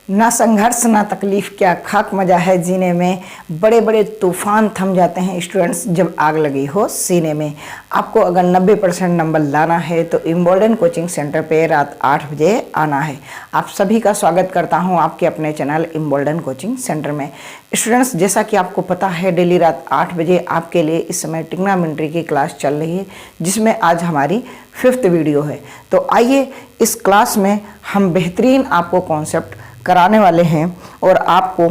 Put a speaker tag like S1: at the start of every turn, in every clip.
S1: ना संघर्ष ना तकलीफ, क्या खाक मजा है जीने में। बड़े बड़े तूफान थम जाते हैं स्टूडेंट्स जब आग लगी हो सीने में। आपको अगर 90% नंबर लाना है तो इम्बोल्डन कोचिंग सेंटर पे रात 8 बजे आना है। आप सभी का स्वागत करता हूं आपके अपने चैनल इम्बोल्डन कोचिंग सेंटर में। स्टूडेंट्स, जैसा कि आपको पता है डेली रात 8 बजे आपके लिए इस समय ट्रिग्नोमेट्री की क्लास चल रही है, जिसमें आज हमारी 5th वीडियो है। तो आइए इस क्लास में हम बेहतरीन आपको कॉन्सेप्ट कराने वाले हैं और आपको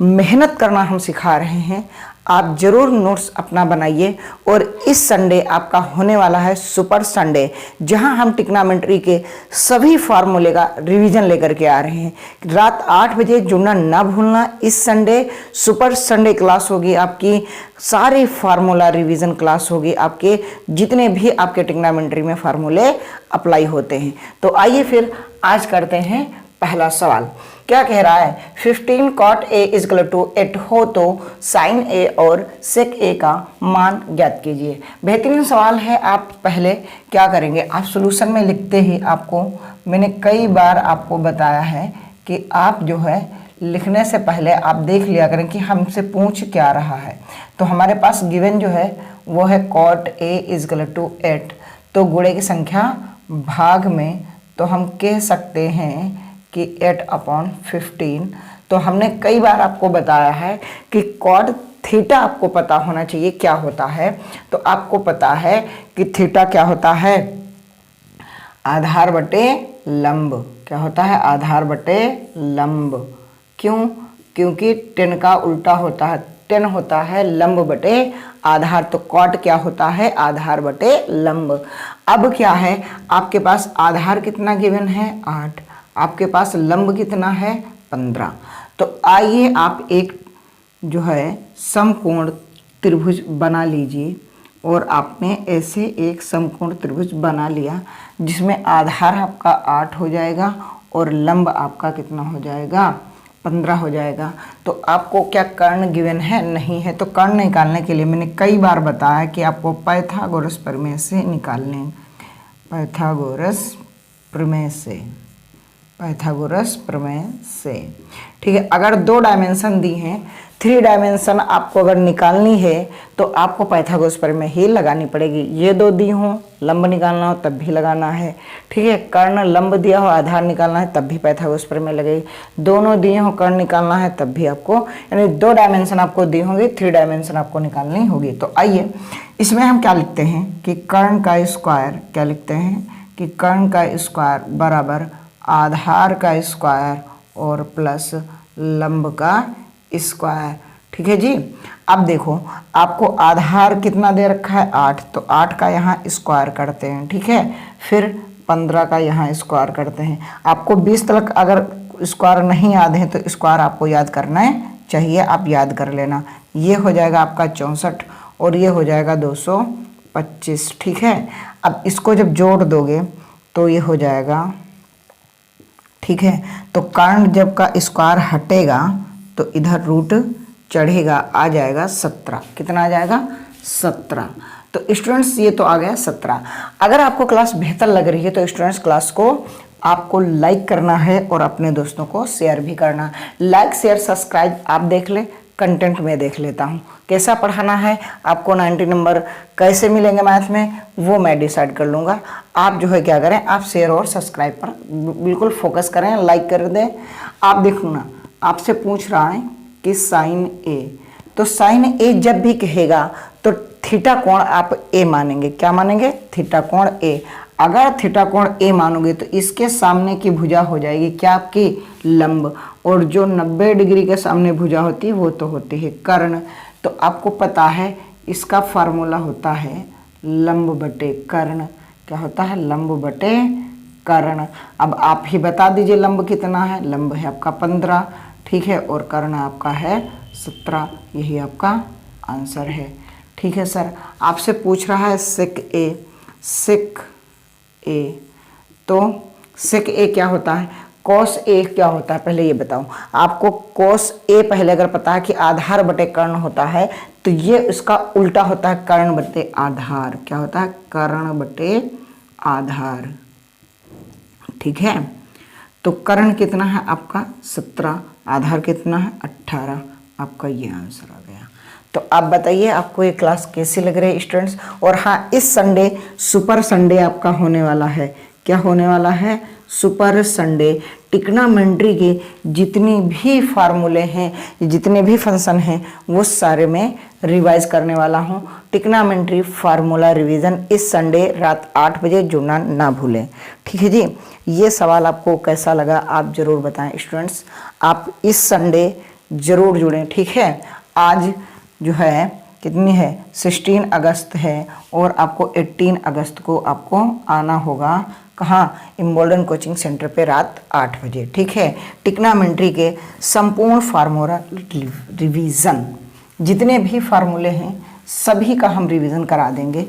S1: मेहनत करना हम सिखा रहे हैं। आप ज़रूर नोट्स अपना बनाइए और इस संडे आपका होने वाला है सुपर संडे, जहां हम ट्रिग्नोमेट्री के सभी फार्मूले का रिवीजन लेकर के आ रहे हैं। रात 8 बजे जुड़ना ना भूलना। इस संडे सुपर संडे क्लास होगी आपकी, सारे फार्मूला रिवीजन क्लास होगी आपके, जितने भी आपके ट्रिग्नोमेट्री में फार्मूले अप्लाई होते हैं। तो आइए फिर आज करते हैं पहला सवाल। क्या कह रहा है? 15 cot A is equal to 8 हो तो sin A और sec A का मान ज्ञात कीजिए। बेहतरीन सवाल है। आप पहले क्या करेंगे, आप सॉल्यूशन में लिखते ही आपको मैंने कई बार आपको बताया है कि आप जो है लिखने से पहले आप देख लिया करें कि हमसे पूछ क्या रहा है। तो हमारे पास गिवन जो है वो है cot A is equal to 8, तो गुणे की संख्या भाग में, तो हम कह सकते हैं कि 8/15। तो हमने कई बार आपको बताया है कि कॉट थीटा आपको पता होना चाहिए क्या होता है। तो आपको पता है कि थीटा क्या होता है, आधार बटे लंब। क्या होता है? आधार बटे लंब। क्यों? क्योंकि 10 का उल्टा होता है, 10 होता है लंब बटे आधार। तो कॉट क्या होता है? आधार बटे लंब। अब क्या है, आपके पास आधार कितना गिवन है? 8। आपके पास लंब कितना है? 15। तो आइए आप एक जो है समकोण त्रिभुज बना लीजिए। और आपने ऐसे एक समकोण त्रिभुज बना लिया जिसमें आधार आपका 8 हो जाएगा और लंब आपका कितना हो जाएगा? 15 हो जाएगा। तो आपको क्या कर्ण गिवन है? नहीं है। तो कर्ण निकालने के लिए मैंने कई बार बताया कि आपको पाइथागोरस प्रमेय से निकालने, पाइथागोरस प्रमेय से, पाइथागोरस प्रमेय से। ठीक है। अगर 2 डायमेंशन दी हैं, 3 डायमेंशन आपको अगर निकालनी है तो आपको पाइथागोरस प्रमेय ही लगानी पड़ेगी। ये 2 दी हो, लंब निकालना हो तब भी लगाना है। ठीक है। कर्ण लंब दिया हो, आधार निकालना है तब भी पाइथागोरस प्रमेय लगेगी। दोनों दिए हो, कर्ण निकालना है तब भी आपको, यानी 2 डायमेंशन आपको दी होंगी, 3 डायमेंशन आपको निकालनी होगी। तो आइए इसमें हम क्या लिखते हैं कि कर्ण का स्क्वायर, क्या लिखते हैं कि कर्ण का स्क्वायर बराबर आधार का स्क्वायर और प्लस लंब का स्क्वायर। ठीक है जी। अब देखो आपको आधार कितना दे रखा है? 8। तो 8 का यहाँ स्क्वायर करते हैं। ठीक है। फिर 15 का यहाँ स्क्वायर करते हैं। आपको 20 तक अगर स्क्वायर नहीं याद है तो स्क्वायर आपको याद करना चाहिए, आप याद कर लेना। ये हो जाएगा आपका 64 और ये हो जाएगा 225। ठीक है। अब इसको जब जोड़ दोगे तो ये हो जाएगा, ठीक है। तो कर्ण जब का स्क्वायर हटेगा तो इधर रूट चढ़ेगा, आ जाएगा 17। कितना आ जाएगा? 17। तो स्टूडेंट्स ये तो आ गया 17। अगर आपको क्लास बेहतर लग रही है तो स्टूडेंट्स क्लास को आपको लाइक करना है और अपने दोस्तों को शेयर भी करना। लाइक शेयर सब्सक्राइब आप देख ले, कंटेंट में देख लेता हूँ। कैसा पढ़ाना है, आपको 90 नंबर कैसे मिलेंगे मैथ में, वो मैं डिसाइड कर लूँगा। आप जो है क्या करें, आप शेयर और सब्सक्राइब पर बिल्कुल फोकस करें, लाइक कर दें। आप देखो ना, आपसे पूछ रहा है कि साइन ए, तो साइन ए जब भी कहेगा तो थीटा कोण आप ए मानेंगे। क्या मानेंगे? थीटा कोण ए। अगर थीटा कोण ए मानोगे तो इसके सामने की भुजा हो जाएगी क्या आपकी? लंब। और जो 90 डिग्री के सामने भुजा होती है वो तो होती है कर्ण। तो आपको पता है इसका फार्मूला होता है लंब बटे कर्ण। क्या होता है? लंब बटे कर्ण। अब आप ही बता दीजिए लंब कितना है? लंब है आपका 15। ठीक है। और कर्ण आपका है 17। यही आपका आंसर है। ठीक है सर। आपसे पूछ रहा है सेक ए, सेक ए, तो सेक ए क्या होता है? कॉस ए क्या होता है पहले ये बताओ। आपको कॉस ए पहले अगर पता है कि आधार बटे कर्ण होता है तो ये उसका उल्टा होता है कर्ण बटे आधार। क्या होता है? कर्ण बटे आधार। ठीक है। तो कर्ण कितना है आपका 17, आधार कितना है 18, आपका ये आंसर आ गया। तो आप बताइए आपको ये क्लास कैसी लग रही है स्टूडेंट्स। और हाँ, इस संडे सुपर संडे आपका होने वाला है। क्या होने वाला है? Super Sunday. ट्रिग्नोमेट्री के जितनी भी फार्मूले हैं, जितने भी फंक्शन हैं, वो सारे मैं रिवाइज करने वाला हूँ। ट्रिग्नोमेट्री फार्मूला रिवीजन इस संडे रात 8 बजे जुड़ना ना भूलें। ठीक है जी। ये सवाल आपको कैसा लगा आप ज़रूर बताएं स्टूडेंट्स। आप इस संडे ज़रूर जुड़ें। ठीक है। आज जो है कितनी है 16 अगस्त है और आपको 18 अगस्त को आपको आना होगा कहाँ? इम्बोल्डन कोचिंग सेंटर पे रात 8 बजे। ठीक है। ट्रिग्नोमेट्री के संपूर्ण फार्मूला रिवीजन, जितने भी फार्मूले हैं सभी का हम रिवीजन करा देंगे।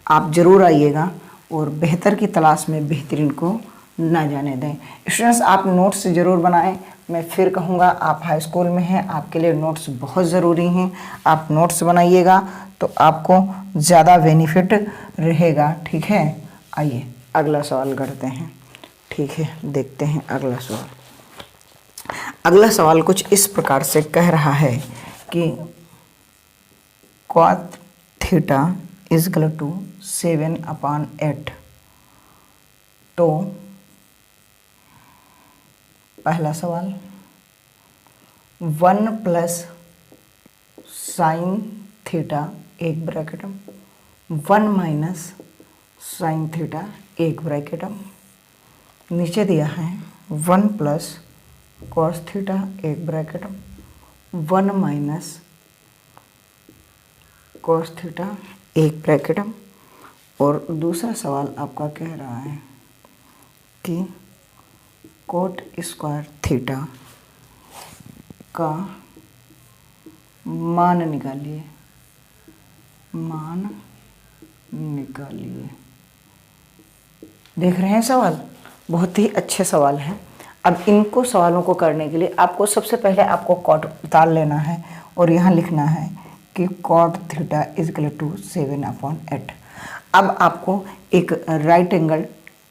S1: आप ज़रूर आइएगा और बेहतर की तलाश में बेहतरीन को ना जाने दें। स्टूडेंट्स आप नोट्स ज़रूर बनाएं। मैं फिर कहूँगा आप हाई स्कूल में हैं, आपके लिए नोट्स बहुत ज़रूरी हैं। आप नोट्स बनाइएगा तो आपको ज़्यादा बेनिफिट रहेगा। ठीक है। आइए अगला सवाल करते हैं। ठीक है, देखते हैं अगला सवाल। अगला सवाल कुछ इस प्रकार से कह रहा है कि cot theta is equal to 7/8। तो पहला सवाल 1 प्लस साइन थीटा एक ब्रैकेट 1 माइनस साइन थीटा एक ब्रैकेट, नीचे दिया है 1 प्लस कॉस थीटा एक ब्रैकेट 1 माइनस कॉस थीटा एक ब्रैकेट। और दूसरा सवाल आपका कह रहा है कि कोट स्क्वायर थीटा का मान निकालिए, मान निकालिए। देख रहे हैं सवाल, बहुत ही अच्छे सवाल हैं। अब इनको सवालों को करने के लिए आपको सबसे पहले आपको कॉट उतार लेना है और यहाँ लिखना है कि cot theta is equal to 7/8। अब आपको एक राइट एंगल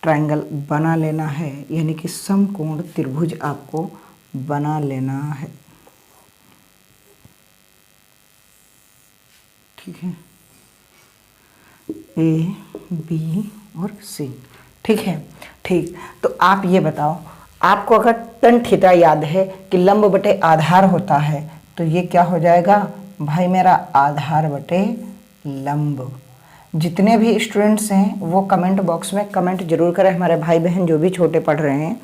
S1: ट्रायंगल बना लेना है, यानी कि समकोण त्रिभुज आपको बना लेना है। ठीक है, ए बी और सी। ठीक है। ठीक, तो आप ये बताओ, आपको अगर tan थीटा याद है कि लंब बटे आधार होता है, तो ये क्या हो जाएगा भाई मेरा? आधार बटे लंब। जितने भी स्टूडेंट्स हैं वो कमेंट बॉक्स में कमेंट जरूर करें, हमारे भाई बहन जो भी छोटे पढ़ रहे हैं।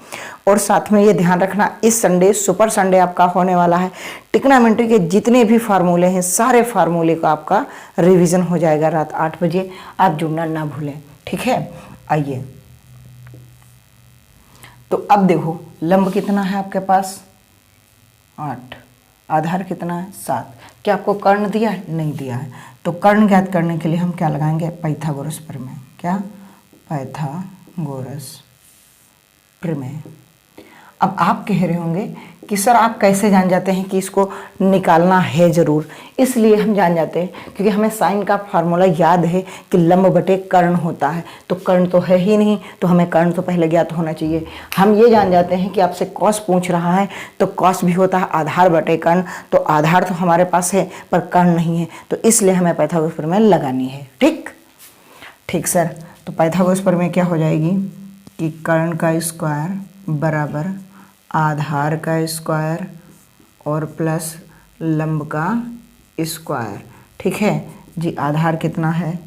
S1: और साथ में ये ध्यान रखना, इस संडे सुपर संडे आपका होने वाला है। ट्रिग्नोमेट्री के जितने भी फार्मूले हैं सारे फार्मूले का आपका रिवीजन हो जाएगा रात 8 बजे। आप जुड़ना ना भूलें। ठीक है। आइए, तो अब देखो लंब कितना है आपके पास? 8। आधार कितना है? 7। क्या आपको कर्ण दिया है? नहीं दिया है। तो कर्ण ज्ञात करने के लिए हम क्या लगाएंगे? पाइथागोरस प्रमेय। क्या? पाइथागोरस प्रमेय। अब आप कह रहे होंगे कि सर आप कैसे जान जाते हैं कि इसको निकालना है? ज़रूर, इसलिए हम जान जाते हैं क्योंकि हमें साइन का फार्मूला याद है कि लंब बटे कर्ण होता है। तो कर्ण तो है ही नहीं, तो हमें कर्ण तो पहले ज्ञात होना चाहिए। हम ये जान जाते हैं कि आपसे कॉस पूछ रहा है तो कॉस भी होता है आधार बटे कर्ण। तो आधार तो हमारे पास है पर कर्ण नहीं है, तो इसलिए हमें पाइथागोरस प्रमेय लगानी है। ठीक ठीक सर। तो पाइथागोरस प्रमेय क्या हो जाएगी कि कर्ण का स्क्वायर बराबर आधार का स्क्वायर और प्लस लंब का स्क्वायर। ठीक है जी। आधार कितना है?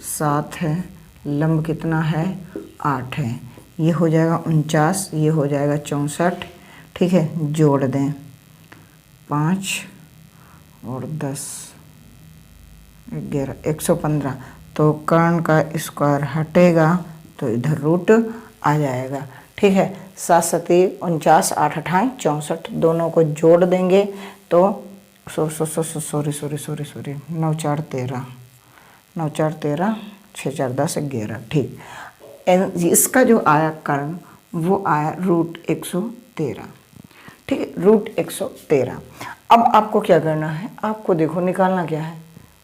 S1: 7 है। लंब कितना है? 8 है। ये हो जाएगा 49, ये हो जाएगा 64। ठीक है, जोड़ दें 5 और 10 11 115। तो कर्ण का स्क्वायर हटेगा तो इधर रूट आ जाएगा। ठीक है, 7 7 49, 8 8 64, दोनों को जोड़ देंगे तो सॉरी 9 4 13, 9 4 13, 6 4 10 11। ठीक, इसका जो आया कर्ण वो आया √113। ठीक है, √113। अब आपको क्या करना है? आपको देखो निकालना क्या है?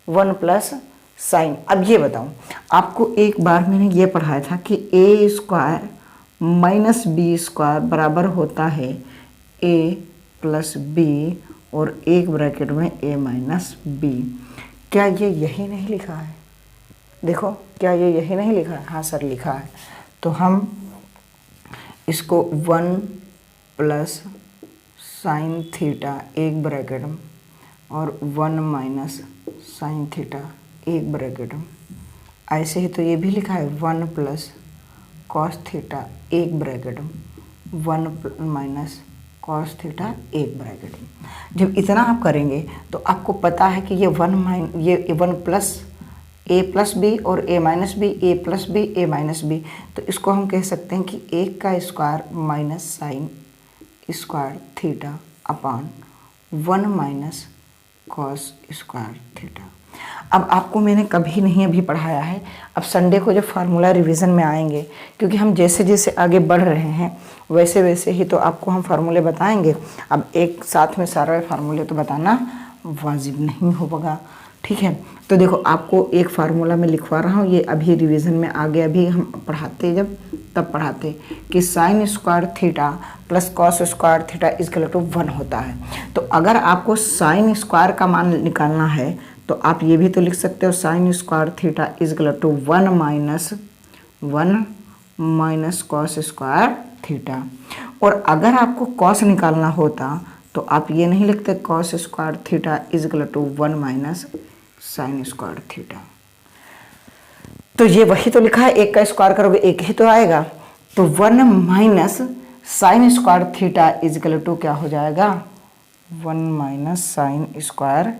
S1: 1 प्लस साइन। अब ये बताऊं, आपको एक बार मैंने ये पढ़ाया था कि a² माइनस बी स्क्वायर बराबर होता है ए प्लस बी और एक ब्रैकेट में ए माइनस बी। क्या ये यही नहीं लिखा है? देखो, क्या ये यही नहीं लिखा है? हाँ सर लिखा है। तो हम इसको 1 प्लस साइन थीटा एक ब्रैकेट में और 1 माइनस साइन थीटा एक ब्रैकेट में, ऐसे ही तो ये भी लिखा है 1 प्लस कॉस थीटा एक ब्रैकेट में 1 माइनस कॉस थीटा एक ब्रैकेट में। जब इतना आप करेंगे तो आपको पता है कि ये 1 प्लस ए प्लस बी और ए माइनस बी, ए प्लस बी, ए माइनस बी, तो इसको हम कह सकते हैं कि 1 का square minus sign square theta upon 1 minus cos square theta. अब आपको मैंने कभी नहीं अभी पढ़ाया है, अब संडे को जब फार्मूला रिवीजन में आएंगे, क्योंकि हम जैसे जैसे आगे बढ़ रहे हैं वैसे वैसे ही तो आपको हम फार्मूले बताएंगे। अब एक साथ में सारे फार्मूले तो बताना वाजिब नहीं होगा, ठीक है। तो देखो, आपको एक फार्मूला मैं लिखवा रहा हूँ, ये अभी रिवीजन में आगे अभी हम पढ़ाते जब तब पढ़ाते कि sine square theta plus cos square theta equal to 1 होता है। तो अगर आपको साइन स्क्वायर का मान निकालना है तो आप ये भी तो लिख सकते हो sine square theta equal to 1 minus cos square theta. और अगर आपको कॉस निकालना होता तो आप ये नहीं लिखते cos square theta equal to 1 minus sign square theta. तो ये वही तो लिखा है, एक का स्क्वायर करोगे एक ही तो आएगा। तो 1 minus sign square theta equal to क्या हो जाएगा? 1 minus sign square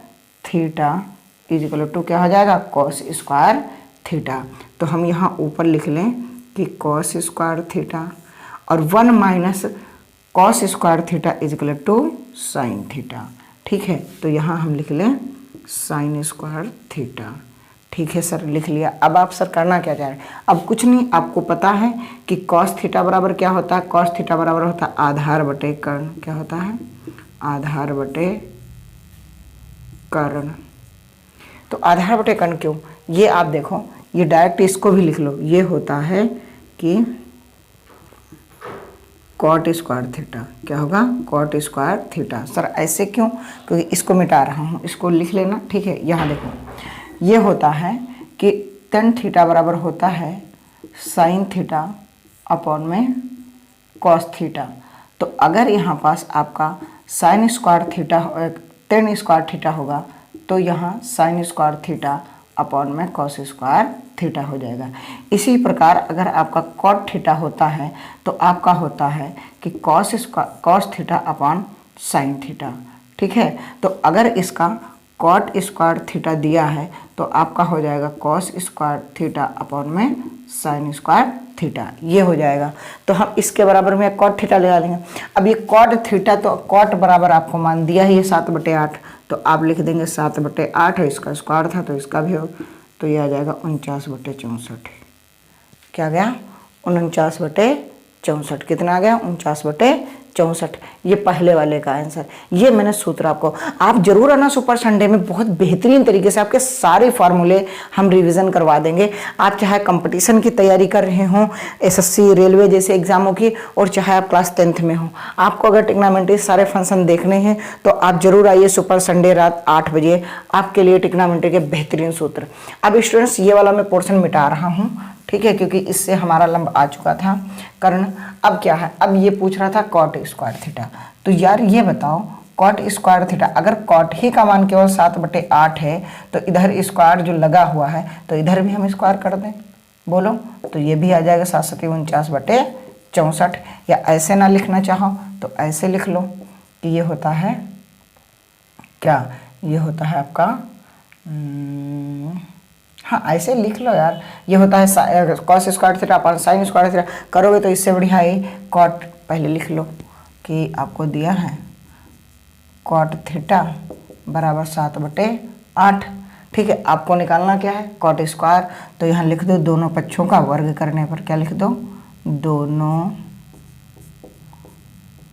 S1: theta equal to क्या हो जाएगा? Cos square theta. तो हम यहाँ ऊपर लिख लें कि कॉस स्क्वायर थीटा और 1 minus cos square theta equal to sine theta, ठीक है। तो यहाँ हम लिख लें साइन स्क्वायर थीटा, ठीक है सर, लिख लिया। अब आप सर करना क्या चाह रहे हैं? अब कुछ नहीं, आपको पता है कि कॉस थीटा बराबर क्या होता है? कॉस थीटा बराबर होता है आधार बटे कर्ण। क्या होता है? आधार बटे कर्ण। तो आधार बटे कर्ण क्यों? ये आप देखो, ये डायरेक्ट इसको भी लिख लो, ये होता है कि कॉट स्क्वायर थीटा। क्या होगा? Cot square theta. सर ऐसे क्यों? क्योंकि इसको मिटा रहा हूँ, इसको लिख लेना, ठीक है। यहाँ देखो, ये होता है कि टेन थीटा बराबर होता है साइन थीटा अपॉन में कॉस थीटा। तो अगर यहाँ पास आपका sign square theta tan square theta होगा तो यहाँ साइन स्क्वायर थीटा अपॉन में कॉस स्क्वायर थीटा हो जाएगा। इसी प्रकार अगर आपका कॉट थीटा होता है तो आपका होता है कि cos theta upon sine theta, ठीक है। तो अगर इसका कॉट स्क्वायर थीटा दिया है तो आपका हो जाएगा कॉस स्क्वायर थीटा अपॉन में साइन स्क्वायर थीटा, ये हो जाएगा। तो हम इसके बराबर में कॉट थीटा लगा लेंगे। अब ये कॉट थीटा, तो कॉट बराबर आपको मान दिया ही है 7/8, तो आप लिख देंगे 7/8 है, इसका स्क्वायर था तो इसका भी हो, तो ये आ जाएगा 49/64। क्या गया? 49/64। कितना आ गया? 49/64। ये पहले वाले का आंसर। ये मैंने सूत्र आप जरूर आना सुपर संडे में, बहुत बेहतरीन तरीके से आपके सारे फार्मूले हम रिवीजन करवा देंगे। आप चाहे कंपटीशन की तैयारी कर रहे हों, एसएससी रेलवे जैसे एग्जामों की, और चाहे आप क्लास 10th में हो, आपको अगर टिग्नामेंट्री सारे फंक्शन देखने हैं तो आप जरूर आइए सुपर संडे रात 8 बजे, आपके लिए टिग्नामेंट्री के बेहतरीन सूत्र। अब स्टूडेंट्स, ये वाला मैं पोर्शन मिटा रहा हूँ, ठीक है, क्योंकि इससे हमारा लंब आ चुका था कर्ण। अब क्या है? अब ये पूछ रहा था कॉट स्क्वायर थीटा। तो यार ये बताओ, कॉट स्क्वायर थीटा, अगर कॉट ही का मान केवल 7/8 है तो इधर स्क्वायर जो लगा हुआ है तो इधर भी हम स्क्वायर कर दें, बोलो। तो ये भी आ जाएगा 7×7=49। या ऐसे ना लिखना चाहो तो ऐसे लिख लो कि ये होता है क्या? ये होता है आपका हाँ ऐसे लिख लो यार, ये होता है cos square theta upon sine square theta. करोगे तो इससे बढ़िया ही कॉट पहले लिख लो कि आपको दिया है कॉट थीटा बराबर 7/8, ठीक है। आपको निकालना क्या है? Cot square. तो यहाँ लिख दो दोनों पक्षों का वर्ग करने पर। क्या लिख दो? दोनों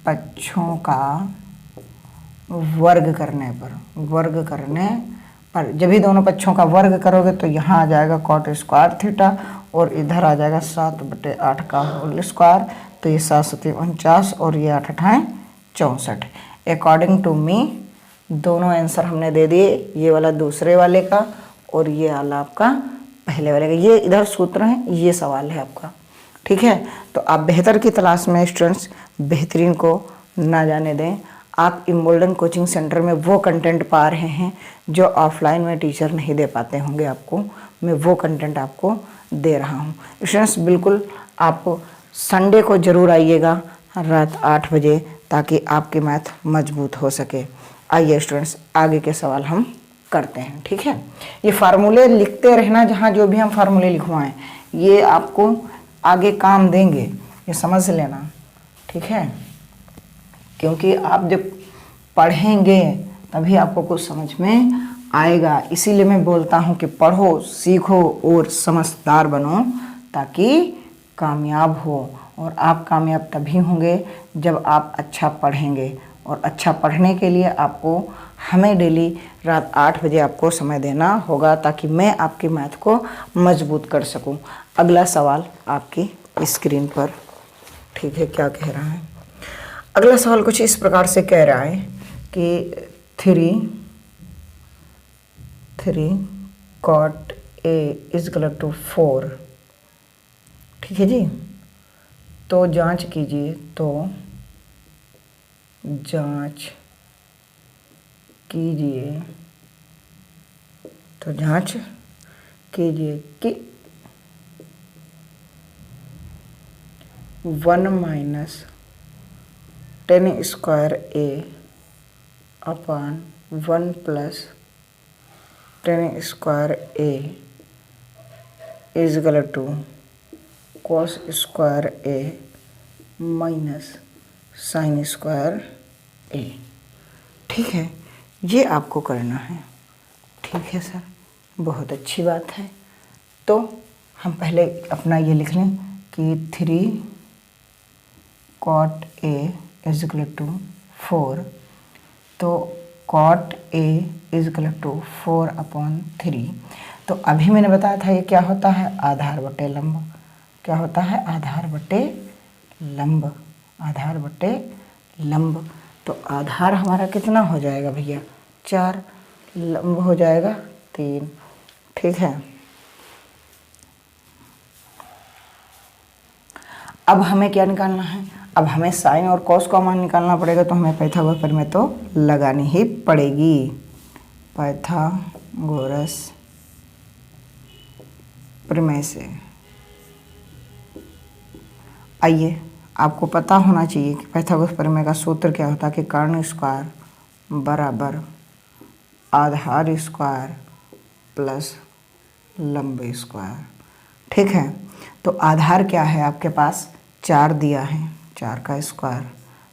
S1: पक्षों का वर्ग करने पर, वर्ग करने पर जब भी दोनों पक्षों का वर्ग करोगे तो यहाँ आ जाएगा कॉट स्क्वायर थीटा और इधर आ जाएगा 7/8 का होल स्क्वायर। तो ये 7×7 और ये 8×8 64। अकॉर्डिंग टू मी दोनों आंसर हमने दे दिए, ये वाला दूसरे वाले का और ये वाला आपका पहले वाले का। ये इधर सूत्र है, ये सवाल है आपका, ठीक है। तो आप बेहतर की तलाश में स्टूडेंट्स बेहतरीन को ना जाने दें। आप इम्बोल्डन कोचिंग सेंटर में वो कंटेंट पा रहे हैं जो ऑफलाइन में टीचर नहीं दे पाते होंगे आपको, मैं वो कंटेंट आपको दे रहा हूँ। स्टूडेंट्स बिल्कुल आप संडे को ज़रूर आइएगा रात 8 बजे, ताकि आपकी मैथ मजबूत हो सके। आइए स्टूडेंट्स आगे के सवाल हम करते हैं, ठीक है। ये फार्मूले लिखते रहना, जहाँ जो भी हम फार्मूले लिखवाएं ये आपको आगे काम देंगे, ये समझ लेना, ठीक है। क्योंकि आप जब पढ़ेंगे तभी आपको कुछ समझ में आएगा। इसीलिए मैं बोलता हूँ कि पढ़ो, सीखो और समझदार बनो, ताकि कामयाब हो। और आप कामयाब तभी होंगे जब आप अच्छा पढ़ेंगे। और अच्छा पढ़ने के लिए आपको हमें डेली रात 8 बजे आपको समय देना होगा, ताकि मैं आपकी मैथ को मजबूत कर सकूं। अगला सवाल आपकी स्क्रीन पर, ठीक है, क्या कह रहा है। अगला सवाल कुछ इस प्रकार से कह रहा है कि 3 cot A = 4, ठीक है जी। तो जांच कीजिए, जांच कीजिए कि 1 - 10² A/1 + 10² A = cos² A - sin² A, ठीक है। ये आपको करना है, ठीक है सर, बहुत अच्छी बात है। तो हम पहले अपना ये लिख लें कि 3 cot A = 4, तो cot A = 4/3। तो अभी मैंने बताया था ये क्या होता है, आधार बटे लंब। क्या होता है, आधार बटे लंब, आधार बटे लंब। तो आधार हमारा कितना हो जाएगा भैया, 4, लंब हो जाएगा 3, ठीक है। अब हमें क्या निकालना है, अब हमें साइन और कॉस का मान निकालना पड़ेगा। तो हमें पाइथागोरस प्रमेय तो लगानी ही पड़ेगी, पाइथागोरस प्रमेय से। आइए, आपको पता होना चाहिए कि पाइथागोरस प्रमेय का सूत्र क्या होता है कि कर्ण स्क्वायर बराबर आधार स्क्वायर प्लस लंब स्क्वायर, ठीक है। तो आधार क्या है आपके पास, 4 दिया है, 4 का स्क्वायर।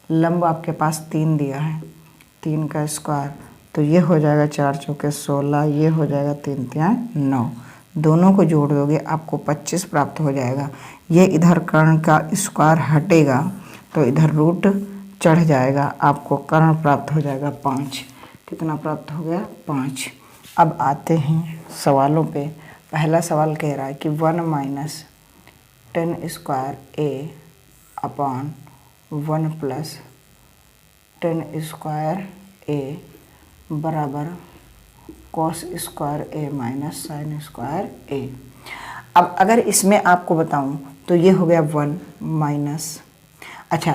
S1: लंब आपके पास 3 दिया है, 3 का स्क्वायर। तो ये हो जाएगा 4 चौके 16, ये हो जाएगा 3 तियां 9। दोनों को जोड़ दोगे आपको 25 प्राप्त हो जाएगा। ये इधर कर्ण का स्क्वायर हटेगा तो इधर रूट चढ़ जाएगा, आपको कर्ण प्राप्त हो जाएगा 5। कितना प्राप्त हो गया, 5। अब आते हैं सवालों पे। पहला सवाल कह रहा है कि 1 - 10² A/1 + 10² A बराबर cos² A - sin² A। अब अगर इसमें आपको बताऊं तो ये हो गया 1 माइनस, अच्छा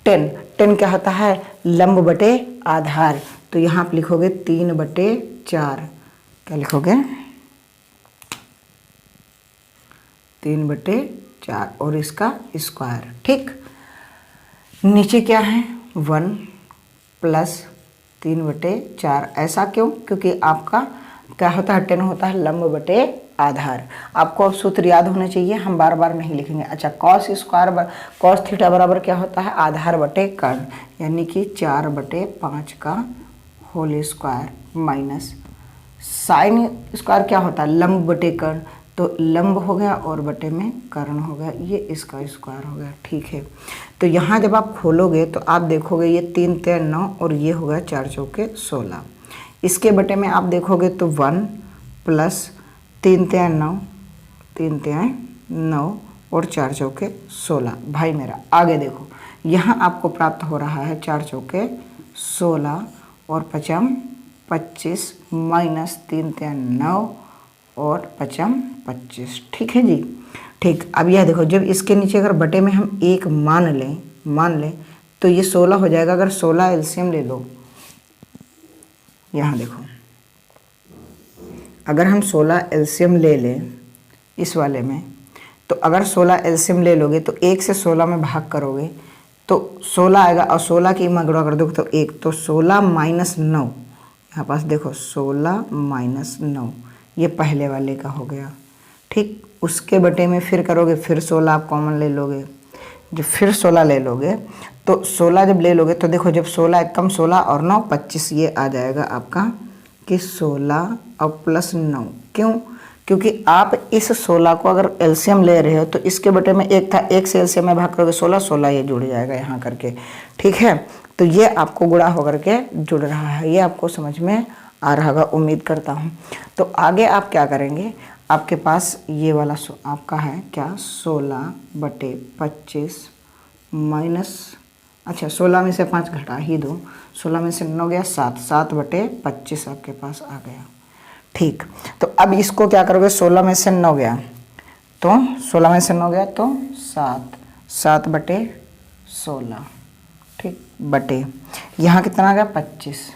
S1: 10 क्या होता है, लंब बटे आधार। तो यहाँ आप लिखोगे 3/4। क्या लिखोगे, 3/4 और इसका स्क्वायर, ठीक। नीचे क्या है, 1 + 3/4। ऐसा क्यों, क्योंकि आपका क्या होता है, 10 होता है लंब बटे आधार। आपको अब सूत्र याद होने चाहिए, हम बार बार नहीं लिखेंगे। अच्छा, cos थीटा बराबर क्या होता है, आधार बटे कर्ण, यानी कि 4/5 का whole square minus sign square क्या होता है, लंब बटे कर्ण। तो लंब हो गया और बटे में कर्ण हो गया, ये इसका स्क्वायर हो गया, ठीक है। तो यहाँ जब आप खोलोगे तो आप देखोगे ये 3 तियां 9 और ये हो गया 4 चौके 16। इसके बटे में आप देखोगे तो 1 प्लस 3 तिहाई 9, 3 तिहाई 9 और 4 चौके 16। भाई मेरा आगे देखो, यहाँ आपको प्राप्त हो रहा है 4 चौके 16 और 5 25 माइनस 3 तिहाई 9 और 5 25। ठीक है जी। ठीक, अब यह देखो, जब इसके नीचे अगर बटे में हम 1 मान लें तो ये 16 हो जाएगा। अगर 16 एलसीएम ले लो, यहाँ देखो, अगर हम 16 एलसीएम ले लें इस वाले में, तो अगर 16 एलसीएम ले लोगे तो 1 से 16 में भाग करोगे तो 16 आएगा, और 16 की मगड़ा कर दोगे तो 1, तो 16 माइनस 9, यहाँ पास देखो 16 माइनस 9, ये पहले वाले का हो गया। ठीक, उसके बटे में फिर करोगे, फिर 16 आप कॉमन ले लोगे। जब फिर 16 ले लोगे तो 16 जब ले लोगे तो देखो, जब 16 एक कम 16 और 9 25, ये आ जाएगा आपका कि 16 और प्लस 9। क्यों? क्योंकि आप इस 16 को अगर एलसीएम ले रहे हो तो इसके बटे में 1 था, 1 से एलसीएम में भाग करोगे 16, 16 ये जुड़ जाएगा यहाँ करके। ठीक है, तो ये आपको गुणा होकर के जुड़ रहा है, ये आपको समझ में आ रहा होगा, उम्मीद करता हूँ। तो आगे आप क्या करेंगे, आपके पास ये वाला आपका है क्या, 16/25 माइनस, अच्छा 16 में से 5 घटा ही दो, 16 में से 9 गया 7, 7/25 आपके पास आ गया। ठीक, तो अब इसको क्या करोगे, 16 में से 9 गया तो 16 में से 9 गया तो 7, 7/16। ठीक, बटे यहाँ कितना आ गया 25,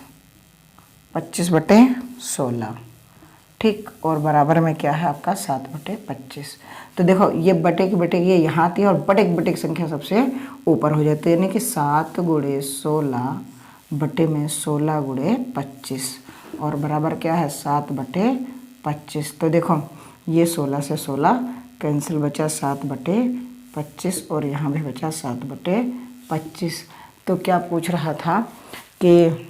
S1: 25/16। ठीक, और बराबर में क्या है आपका 7/25। तो देखो, ये बटे की बटे ये यहाँ आती है और बटे की संख्या सबसे ऊपर हो जाती है, यानी कि 7 × 16 बटे में 16 × 25 और बराबर क्या है 7/25। तो देखो, ये 16 से 16 कैंसिल, बचा 7/25 और यहाँ भी बचा 7/25। तो क्या पूछ रहा था कि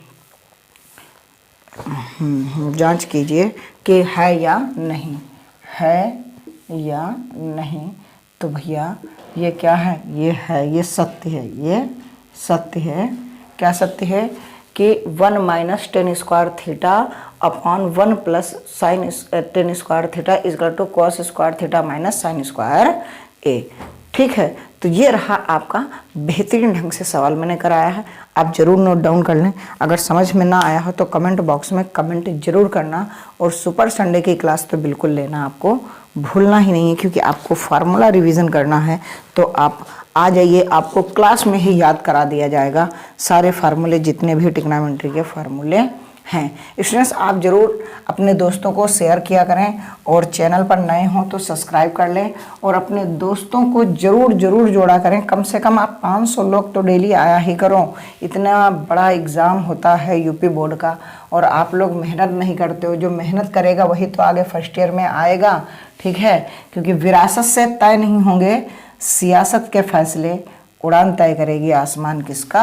S1: जांच कीजिए कि है या नहीं, है या नहीं। तो भैया ये क्या है, ये है, ये सत्य है, ये सत्य है। क्या सत्य है कि 1 minus tan square theta upon 1 plus sin tan square theta equal to cos square theta minus sign square A. ठीक है, तो ये रहा आपका बेहतरीन ढंग से सवाल मैंने कराया है, आप ज़रूर नोट डाउन कर लें। अगर समझ में ना आया हो तो कमेंट बॉक्स में कमेंट ज़रूर करना, और सुपर संडे की क्लास तो बिल्कुल लेना, आपको भूलना ही नहीं है, क्योंकि आपको फार्मूला रिवीजन करना है। तो आप आ जाइए, आपको क्लास में ही याद करा दिया जाएगा सारे फार्मूले, जितने भी ट्रिग्नोमेट्री के फार्मूले हैं। स्टूडेंट्स, आप ज़रूर अपने दोस्तों को शेयर किया करें, और चैनल पर नए हों तो सब्सक्राइब कर लें, और अपने दोस्तों को ज़रूर जोड़ा करें। कम से कम आप 500 लोग तो डेली आया ही करो। इतना बड़ा एग्ज़ाम होता है यूपी बोर्ड का, और आप लोग मेहनत नहीं करते हो। जो मेहनत करेगा वही तो आगे फर्स्ट ईयर में आएगा। ठीक है, क्योंकि विरासत से तय नहीं होंगे सियासत के फैसले, उड़ान तय करेगी आसमान किसका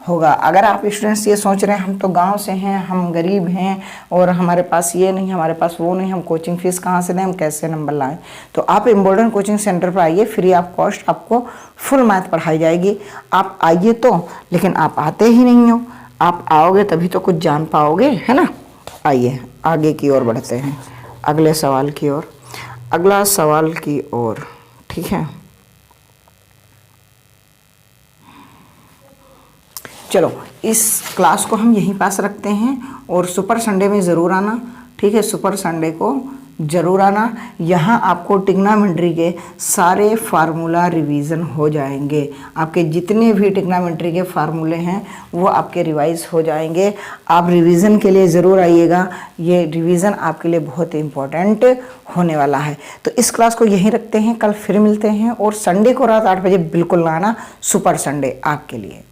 S1: होगा। अगर आप स्टूडेंट्स ये सोच रहे हैं हम तो गांव से हैं, हम गरीब हैं और हमारे पास ये नहीं, हमारे पास वो नहीं, हम कोचिंग फीस कहाँ से दें, हम कैसे नंबर लाएं, तो आप इम्बोल्डन कोचिंग सेंटर पर आइए, फ्री ऑफ कॉस्ट आपको फुल मैथ पढ़ाई जाएगी। आप आइए तो, लेकिन आप आते ही नहीं हो। आप आओगे तभी तो कुछ जान पाओगे, है ना। आइए आगे की ओर बढ़ते हैं, अगले सवाल की ओर, अगला सवाल की ओर। ठीक है, चलो इस क्लास को हम यहीं पास रखते हैं, और सुपर संडे में ज़रूर आना। ठीक है, सुपर संडे को ज़रूर आना। यहाँ आपको ट्रिग्नोमेट्री के सारे फार्मूला रिवीजन हो जाएंगे। आपके जितने भी ट्रिग्नोमेट्री के फार्मूले हैं वो आपके रिवाइज हो जाएंगे। आप रिवीजन के लिए ज़रूर आइएगा, ये रिवीजन आपके लिए बहुत इम्पोर्टेंट होने वाला है। तो इस क्लास को यहीं रखते हैं, कल फिर मिलते हैं, और संडे को रात 8 बजे बिल्कुल ना आना, सुपर संडे आपके लिए।